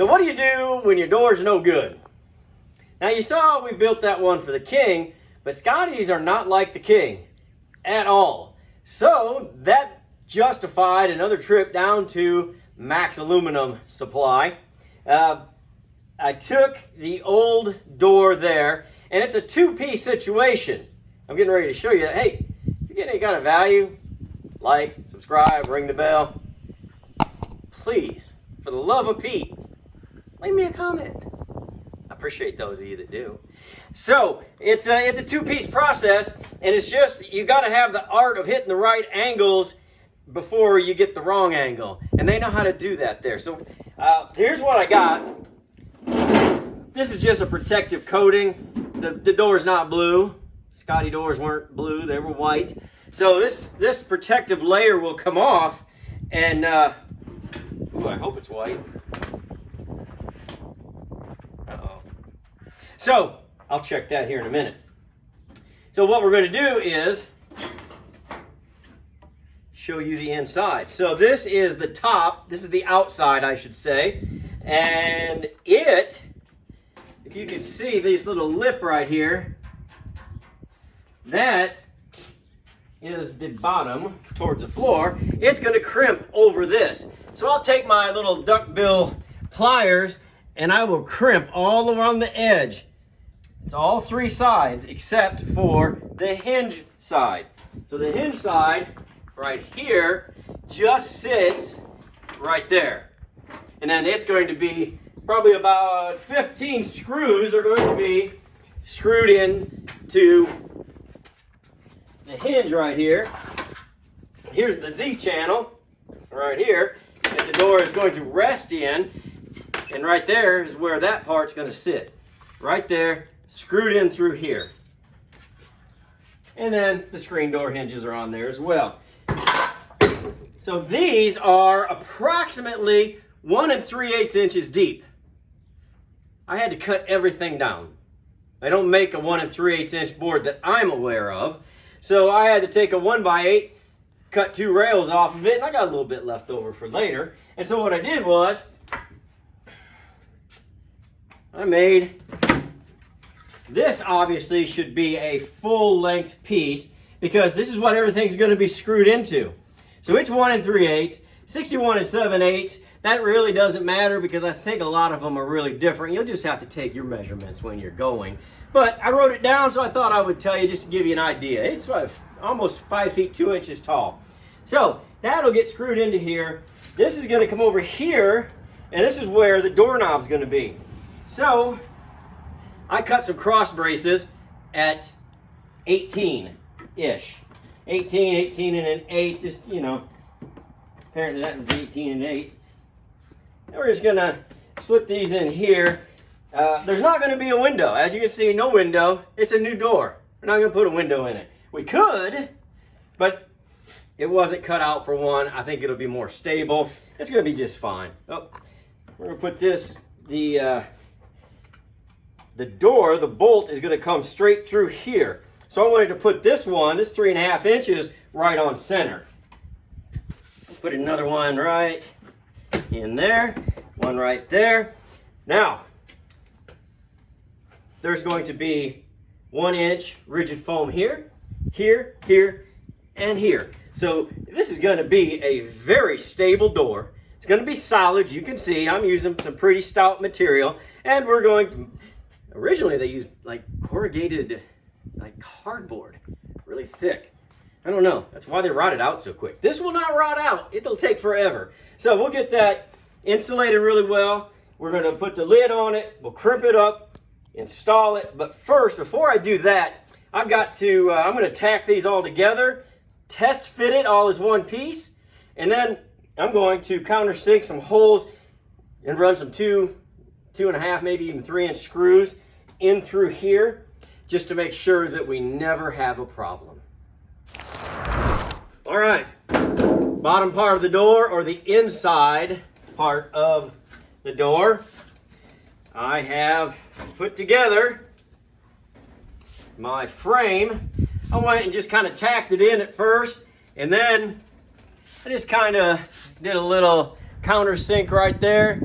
So what do you do when your door's no good? Now you saw we built that one for the King, but Scotty's are not like the King at all. So that justified another trip down to Max Aluminum Supply. I took the old door there, and it's a two-piece situation. I'm getting ready to show you that. Hey, if you get any kind of value, like, subscribe, ring the bell. Please, for the love of Pete, leave me a comment. I appreciate those of you that do. So it's a two-piece process, and it's just you got to have the art of hitting the right angles before you get the wrong angle, and they know how to do that there. So here's what I got. This is just a protective coating. The door's not blue. Scotty doors weren't blue; they were white. So this protective layer will come off, and ooh, I hope it's white. Uh-oh. So I'll check that here in a minute. So what we're going to do is show you the inside. So this is the top. This is the outside, I should say. And if you can see this little lip right here, that is the bottom towards the floor. It's going to crimp over this. So I'll take my little duckbill pliers and I will crimp all around the edge. It's all three sides except for the hinge side. So the hinge side right here just sits right there. And then it's going to be probably about 15 screws are going to be screwed in to the hinge right here. Here's the Z channel right here that the door is going to rest in, and right there is where that part's going to sit. Right there, screwed in through here. And then the screen door hinges are on there as well. So these are approximately 1 3/8 inches deep. I had to cut everything down. I don't make a 1 3/8 inch board that I'm aware of. So I had to take a 1x8, cut 2 rails off of it, and I got a little bit left over for later. And so what I did was, I made, this obviously should be a full length piece because this is what everything's going to be screwed into. So it's 1 3/8, 61 7/8. That really doesn't matter because I think a lot of them are really different. You'll just have to take your measurements when you're going. But I wrote it down, so I thought I would tell you just to give you an idea. It's almost 5 feet 2 inches tall. So that'll get screwed into here. This is going to come over here, and this is where the doorknob's going to be. So I cut some cross braces at 18-ish. 18 and an 8, just, you know, apparently that was the 18 and 8. And we're just going to slip these in here. There's not going to be a window. As you can see, no window. It's a new door. We're not going to put a window in it. We could, but it wasn't cut out for one. I think it'll be more stable. It's going to be just fine. Oh, we're going to put this, the door, the bolt is going to come straight through here. So I wanted to put this one, this 3.5 inches, right on center. Put another one right in there, one right there. Now, there's going to be 1 inch rigid foam here, here, here, and here. So this is going to be a very stable door. It's going to be solid. You can see I'm using some pretty stout material, and we're going to, originally they used like corrugated, like cardboard, really thick. I don't know. That's why they rotted out so quick. This will not rot out. It'll take forever. So we'll get that insulated really well. We're going to put the lid on it. We'll crimp it up, install it. But first, before I do that, I've got to, I'm going to tack these all together, test fit it all as one piece, and then I'm going to countersink some holes and run some 2.5, maybe even 3-inch screws in through here, just to make sure that we never have a problem. All right, bottom part of the door, or the inside part of the door, I have put together my frame. I went and just kind of tacked it in at first, and then I just kind of did a little countersink right there,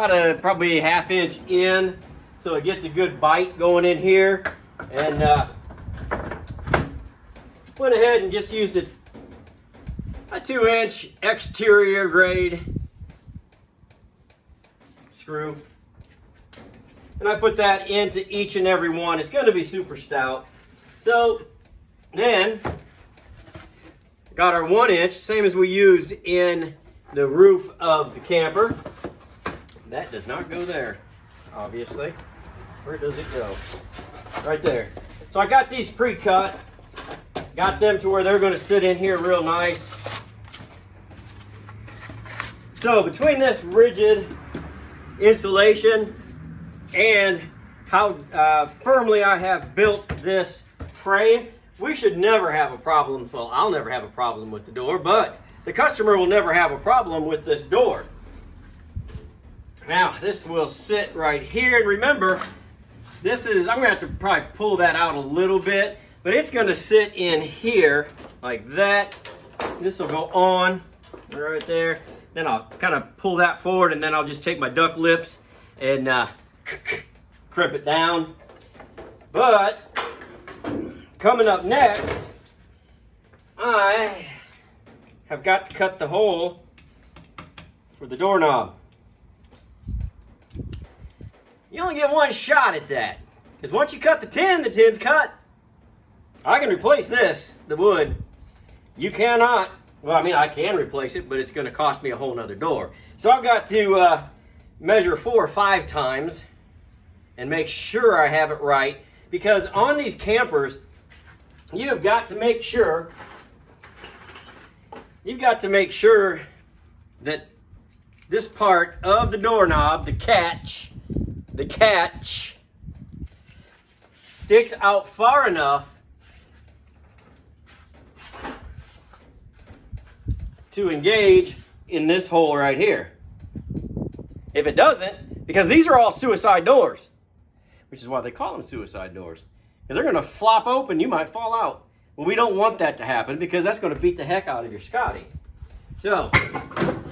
about probably a ½ inch in, so it gets a good bite going in here. And went ahead and just used a 2-inch exterior grade screw. And I put that into each and every one. It's going to be super stout. So then, got our 1-inch, same as we used in the roof of the camper. That does not go there, obviously. Where does it go? Right there. So I got these pre-cut. Got them to where they're going to sit in here real nice. So between this rigid insulation and how firmly I have built this frame, we should never have a problem. Well, I'll never have a problem with the door, but the customer will never have a problem with this door. Now, this will sit right here. And remember, this is, I'm going to have to probably pull that out a little bit, but it's going to sit in here like that. This will go on right there. Then I'll kind of pull that forward, and then I'll just take my duck lips and crimp it down. But coming up next, I have got to cut the hole for the doorknob. You only get one shot at that, because once you cut the tin's cut. I can replace this, the wood. You cannot. Well, I mean, I can replace it, but it's going to cost me a whole nother door. So I've got to measure 4 or 5 times and make sure I have it right, because on these campers, you've got to make sure that this part of the doorknob, the catch, sticks out far enough to engage in this hole right here. If it doesn't, because these are all suicide doors, which is why they call them suicide doors, because they're going to flop open, you might fall out. Well, we don't want that to happen, because that's going to beat the heck out of your Scotty. So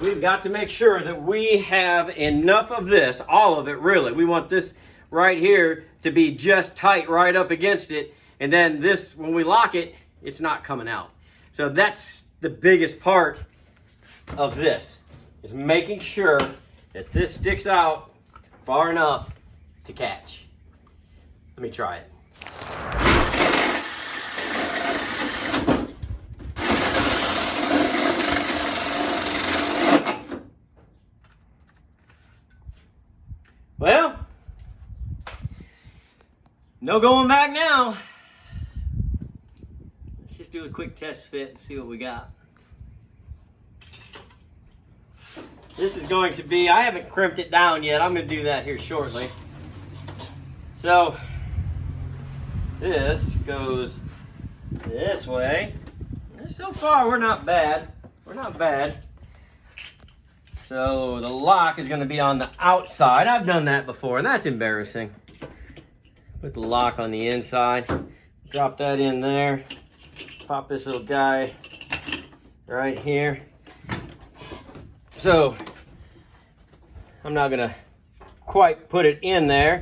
we've got to make sure that we have enough of this, all of it really. We want this right here to be just tight right up against it, and then this, when we lock it, it's not coming out. So that's the biggest part of this, is making sure that this sticks out far enough to catch. Let me try it. Well, no going back now. Let's just do a quick test fit and see what we got. This is going to be, I haven't crimped it down yet. I'm going to do that here shortly. So, this goes this way. And so far, we're not bad. We're not bad. So, the lock is going to be on the outside. I've done that before, and that's embarrassing. Put the lock on the inside. Drop that in there. Pop this little guy right here. So, I'm not going to quite put it in there,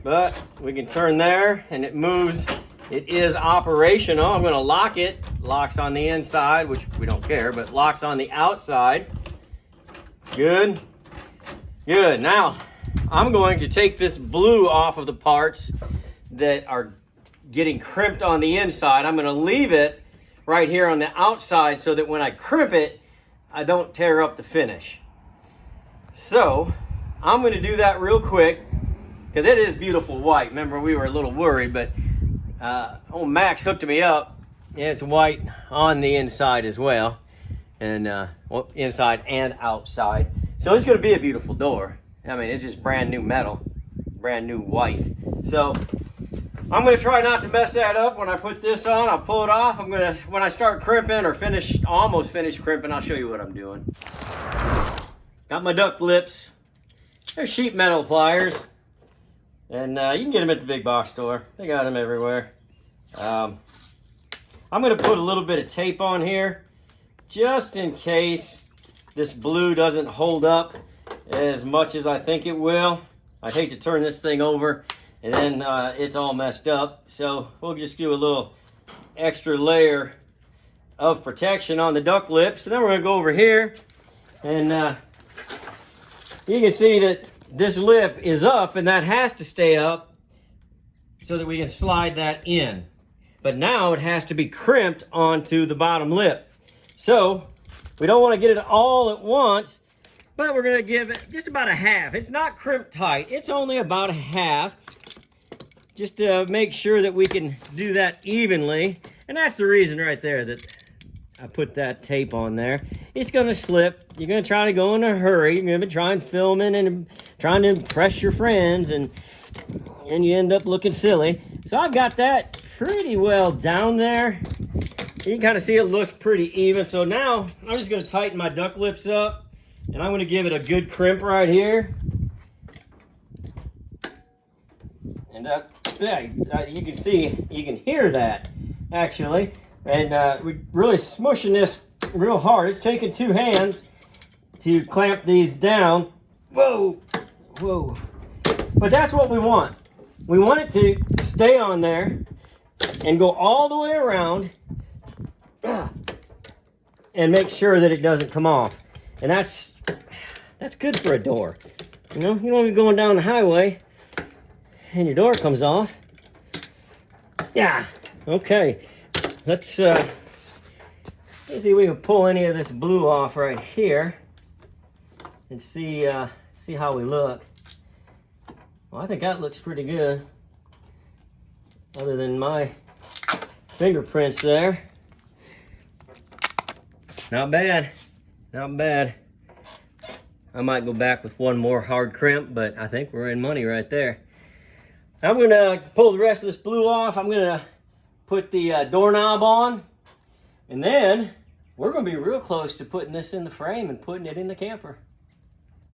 but we can turn there and it moves. It is operational. I'm going to lock it. Locks on the inside, which we don't care, but locks on the outside. Good. Good. Now, I'm going to take this blue off of the parts that are getting crimped on the inside. I'm going to leave it right here on the outside so that when I crimp it, I don't tear up the finish. So I'm going to do that real quick, because it is beautiful white. Remember, we were a little worried, but old Max hooked me up. Yeah, it's white on the inside as well, and well, inside and outside. So it's going to be a beautiful door. I mean, it's just brand new metal, brand new white. So I'm going to try not to mess that up. When I put this on, I'll pull it off. I'm going to, when I start crimping or almost finish crimping, I'll show you what I'm doing. Got my duck lips. They're sheet metal pliers. And you can get them at the big box store. They got them everywhere. I'm going to put a little bit of tape on here, just in case this blue doesn't hold up as much as I think it will. I hate to turn this thing over and then it's all messed up. So we'll just do a little extra layer of protection on the duck lips. And then we're gonna go over here and you can see that this lip is up, and that has to stay up so that we can slide that in. But now it has to be crimped onto the bottom lip. So we don't want to get it all at once, but we're going to give it just about a half. It's not crimped tight. It's only about a half, just to make sure that we can do that evenly. And that's the reason right there that I put that tape on there. It's going to slip. You're going to try to go in a hurry. You're going to try and filming and trying to impress your friends, and you end up looking silly. So I've got that pretty well down there. You can kind of see it looks pretty even. So now I'm just going to tighten my duck lips up, and I'm going to give it a good crimp right here. And yeah, you can see, you can hear that actually. And we're really smushing this real hard. It's taking 2 hands to clamp these down. Whoa, whoa. But that's what we want. We want it to stay on there and go all the way around and make sure that it doesn't come off. And that's good for a door. You know, you don't be going down the highway and your door comes off. Yeah, okay. Let's see if we can pull any of this blue off right here and see how we look. Well, I think that looks pretty good, other than my fingerprints there. Not bad, not bad. I might go back with one more hard crimp, but I think we're in money right there. I'm gonna pull the rest of this blue off. I'm gonna put the doorknob on, and then we're going to be real close to putting this in the frame and putting it in the camper.